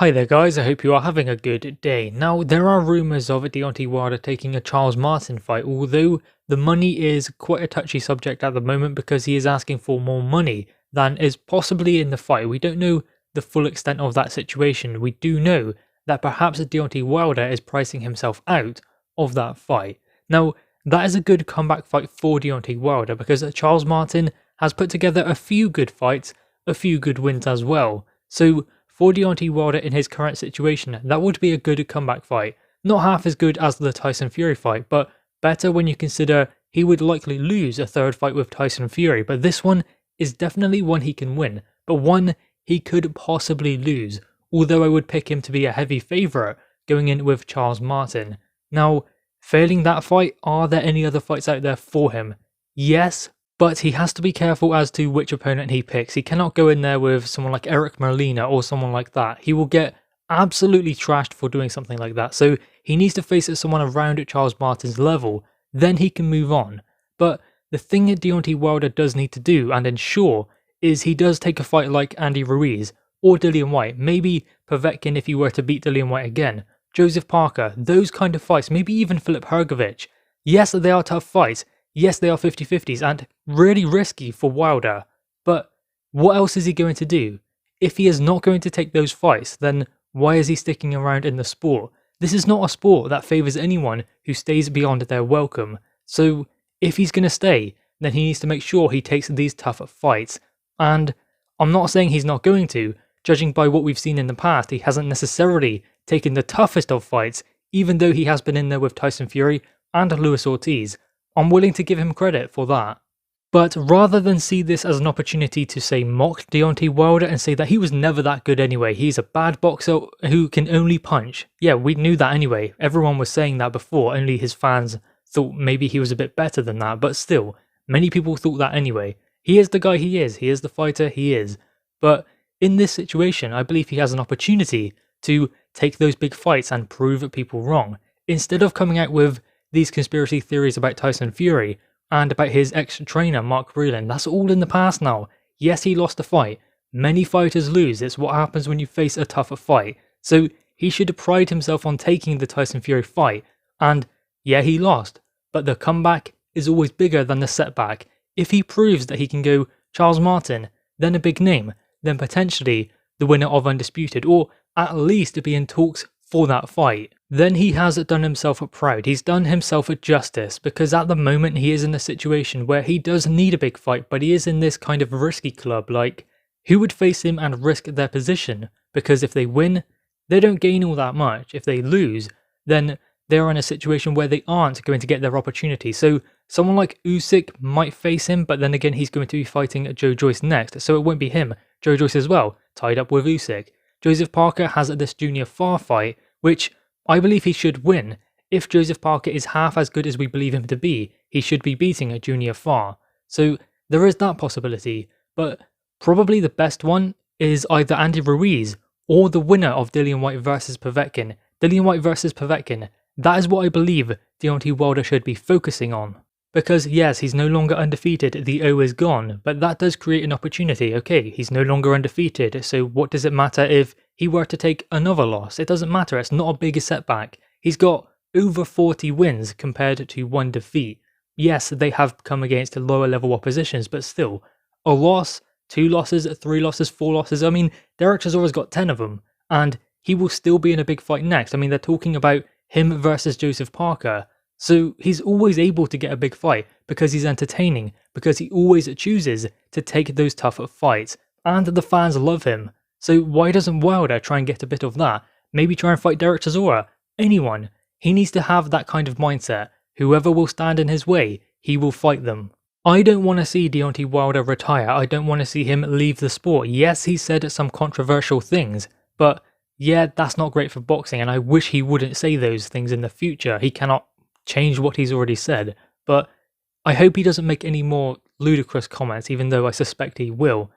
Hi there guys, I hope you are having a good day. Now, there are rumours of Deontay Wilder taking a Charles Martin fight, although the money is quite a touchy subject at the moment because he is asking for more money than is possibly in the fight. We don't know the full extent of that situation. We do know that perhaps Deontay Wilder is pricing himself out of that fight. Now, that is a good comeback fight for Deontay Wilder because Charles Martin has put together a few good fights, a few good wins as well. So, for Deontay Wilder in his current situation, that would be a good comeback fight. Not half as good as the Tyson Fury fight, but better when you consider he would likely lose a third fight with Tyson Fury, but this one is definitely one he can win, but one he could possibly lose, although I would pick him to be a heavy favourite going in with Charles Martin. Now, failing that fight, are there any other fights out there for him? Yes, but he has to be careful as to which opponent he picks. He cannot go in there with someone like Eric Molina or someone like that. He will get absolutely trashed for doing something like that. So he needs to face someone around Charles Martin's level. Then he can move on. But the thing that Deontay Wilder does need to do and ensure is he does take a fight like Andy Ruiz or Dillian Whyte. Maybe Povetkin if he were to beat Dillian Whyte again. Joseph Parker. Those kind of fights. Maybe even Filip Hrgović. Yes, they are tough fights. Yes, they are 50-50s and really risky for Wilder, but what else is he going to do? If he is not going to take those fights, then why is he sticking around in the sport? This is not a sport that favours anyone who stays beyond their welcome, so if he's going to stay, then he needs to make sure he takes these tough fights, and I'm not saying he's not going to. Judging by what we've seen in the past, he hasn't necessarily taken the toughest of fights, even though he has been in there with Tyson Fury and Luis Ortiz. I'm willing to give him credit for that. But rather than see this as an opportunity to say mock Deontay Wilder and say that he was never that good anyway, he's a bad boxer who can only punch. Yeah, we knew that anyway. Everyone was saying that before, only his fans thought maybe he was a bit better than that, but still, many people thought that anyway. He is the guy he is the fighter he is. But in this situation, I believe he has an opportunity to take those big fights and prove people wrong, instead of coming out with these conspiracy theories about Tyson Fury and about his ex-trainer Mark Breland. That's all in the past now. Yes, he lost a fight. Many fighters lose. It's what happens when you face a tougher fight. So he should pride himself on taking the Tyson Fury fight. And yeah, he lost. But the comeback is always bigger than the setback. If he proves that he can go Charles Martin, then a big name, then potentially the winner of Undisputed, or at least be in talks for that fight, then he has done himself proud. He's done himself a justice, because at the moment he is in a situation where he does need a big fight, but he is in this kind of risky club. Like, who would face him and risk their position? Because if they win, they don't gain all that much. If they lose, then they're in a situation where they aren't going to get their opportunity. So someone like Usyk might face him, but then again he's going to be fighting Joe Joyce next, so it won't be him. Joe Joyce as well, tied up with Usyk. Joseph Parker has this Junior Farr fight, which I believe he should win. If Joseph Parker is half as good as we believe him to be, he should be beating a Junior Farr. So there is that possibility, but probably the best one is either Andy Ruiz or the winner of Dillian Whyte versus Povetkin. Dillian Whyte versus Povetkin, that is what I believe Deontay Wilder should be focusing on. Because yes, he's no longer undefeated, the O is gone, but that does create an opportunity. Okay, he's no longer undefeated, so what does it matter if he were to take another loss? It doesn't matter, it's not a big setback. He's got over 40 wins compared to one defeat. Yes, they have come against lower level oppositions, but still, a loss, 2 losses, 3 losses, 4 losses, I mean, Derek Chisora's got 10 of them, and he will still be in a big fight next. I mean, they're talking about him versus Joseph Parker. So he's always able to get a big fight because he's entertaining, because he always chooses to take those tougher fights, and the fans love him. So why doesn't Wilder try and get a bit of that? Maybe try and fight Derek Chisora? Anyone. He needs to have that kind of mindset. Whoever will stand in his way, he will fight them. I don't want to see Deontay Wilder retire. I don't want to see him leave the sport. Yes, he said some controversial things, but yeah, that's not great for boxing, and I wish he wouldn't say those things in the future. He cannot change what he's already said, but I hope he doesn't make any more ludicrous comments, even though I suspect he will.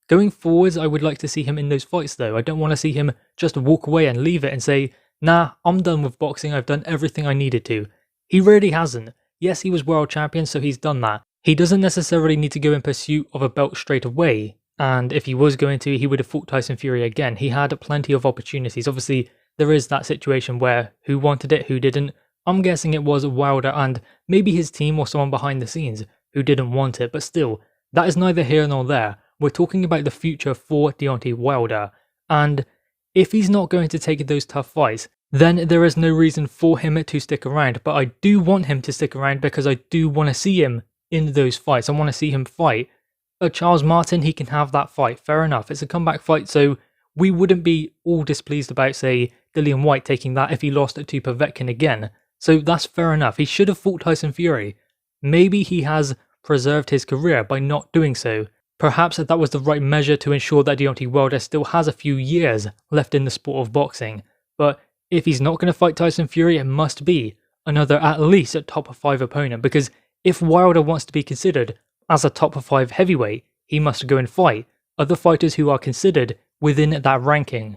Going forwards, I would like to see him in those fights though. I don't want to see him just walk away and leave it and say, nah, I'm done with boxing, I've done everything I needed to. He really hasn't. Yes, he was world champion, so he's done that. He doesn't necessarily need to go in pursuit of a belt straight away, and if he was going to, he would have fought Tyson Fury again. He had plenty of opportunities. Obviously, there is that situation where who wanted it, who didn't. I'm guessing it was Wilder and maybe his team or someone behind the scenes who didn't want it, but still, that is neither here nor there. We're talking about the future for Deontay Wilder, and if he's not going to take those tough fights, then there is no reason for him to stick around. But I do want him to stick around because I do want to see him in those fights. I want to see him fight. Charles Martin, he can have that fight, fair enough. It's a comeback fight, so we wouldn't be all displeased about, say, Dillian Whyte taking that if he lost it to Povetkin again. So that's fair enough. He should have fought Tyson Fury. Maybe he has preserved his career by not doing so. Perhaps that was the right measure to ensure that Deontay Wilder still has a few years left in the sport of boxing. But if he's not going to fight Tyson Fury, it must be another at least a top 5 opponent, because if Wilder wants to be considered as a top 5 heavyweight, he must go and fight other fighters who are considered within that ranking.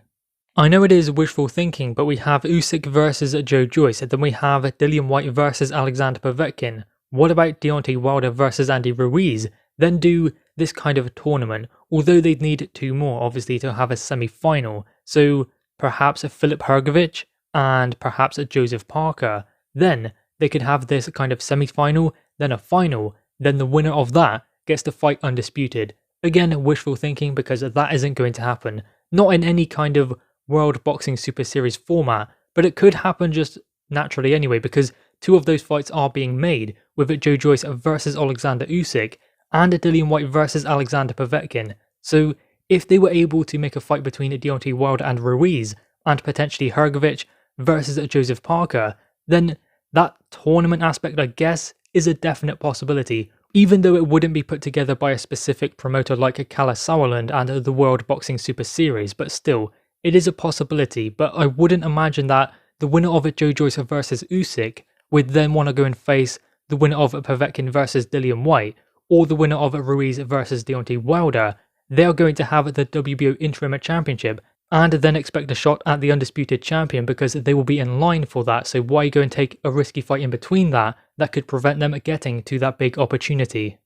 I know it is wishful thinking, but we have Usyk versus Joe Joyce, and then we have Dillian Whyte versus Alexander Povetkin. What about Deontay Wilder versus Andy Ruiz? Then do this kind of tournament, although they'd need 2 more obviously to have a semi-final. So perhaps Filip Hrgović and perhaps Joseph Parker. Then they could have this kind of semi-final, then a final, then the winner of that gets to fight undisputed. Again, wishful thinking, because that isn't going to happen. Not in any kind of World Boxing Super Series format, but it could happen just naturally anyway, because 2 of those fights are being made, with Joe Joyce versus Alexander Usyk and Dillian Whyte versus Alexander Povetkin. So if they were able to make a fight between Deontay Wilder and Ruiz, and potentially Hrgović versus Joseph Parker, then that tournament aspect, I guess, is a definite possibility, even though it wouldn't be put together by a specific promoter like Kalle Sauerland and the World Boxing Super Series, but still, it is a possibility. But I wouldn't imagine that the winner of Joe Joyce versus Usyk would then want to go and face the winner of Povetkin versus Dillian Whyte, or the winner of Ruiz versus Deontay Wilder. They are going to have the WBO Interim Championship, and then expect a shot at the undisputed champion, because they will be in line for that. So why go and take a risky fight in between that could prevent them getting to that big opportunity?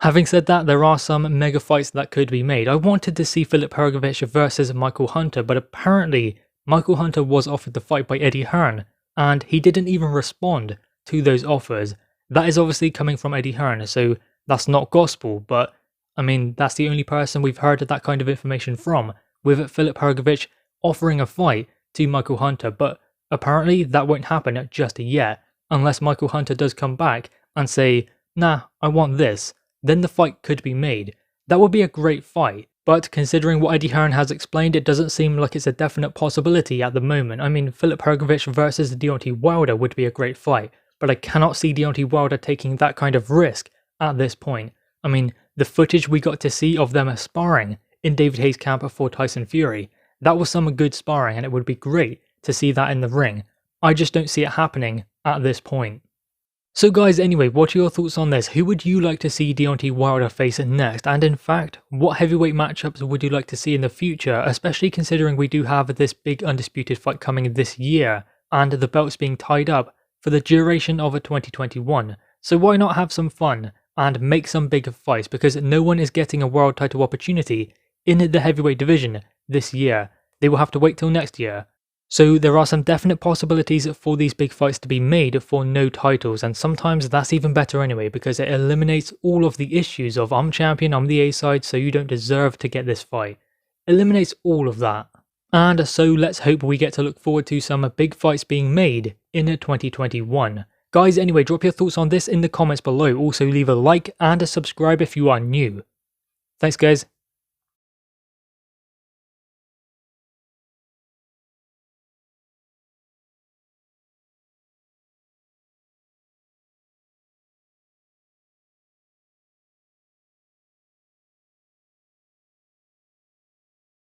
Having said that, there are some mega fights that could be made. I wanted to see Filip Hrgović versus Michael Hunter, but apparently Michael Hunter was offered the fight by Eddie Hearn, and he didn't even respond to those offers. That is obviously coming from Eddie Hearn, so that's not gospel, but I mean, that's the only person we've heard that kind of information from, with Filip Hrgović offering a fight to Michael Hunter. But apparently that won't happen just yet, unless Michael Hunter does come back and say, nah, I want this. Then the fight could be made. That would be a great fight, but considering what Eddie Hearn has explained, it doesn't seem like it's a definite possibility at the moment. I mean, Filip Hrgović versus Deontay Wilder would be a great fight, but I cannot see Deontay Wilder taking that kind of risk at this point. I mean, the footage we got to see of them sparring in David Haye's camp for Tyson Fury, that was some good sparring, and it would be great to see that in the ring. I just don't see it happening at this point. So guys, anyway, what are your thoughts on this? Who would you like to see Deontay Wilder face next? And in fact, what heavyweight matchups would you like to see in the future, especially considering we do have this big undisputed fight coming this year, and the belts being tied up for the duration of 2021. So why not have some fun and make some big fights, because no one is getting a world title opportunity in the heavyweight division this year. They will have to wait till next year. So there are some definite possibilities for these big fights to be made for no titles, and sometimes that's even better anyway, because it eliminates all of the issues of I'm champion, I'm the A side, so you don't deserve to get this fight. Eliminates all of that. And so let's hope we get to look forward to some big fights being made in 2021. Guys, anyway, drop your thoughts on this in the comments below. Also leave a like and a subscribe if you are new. Thanks guys.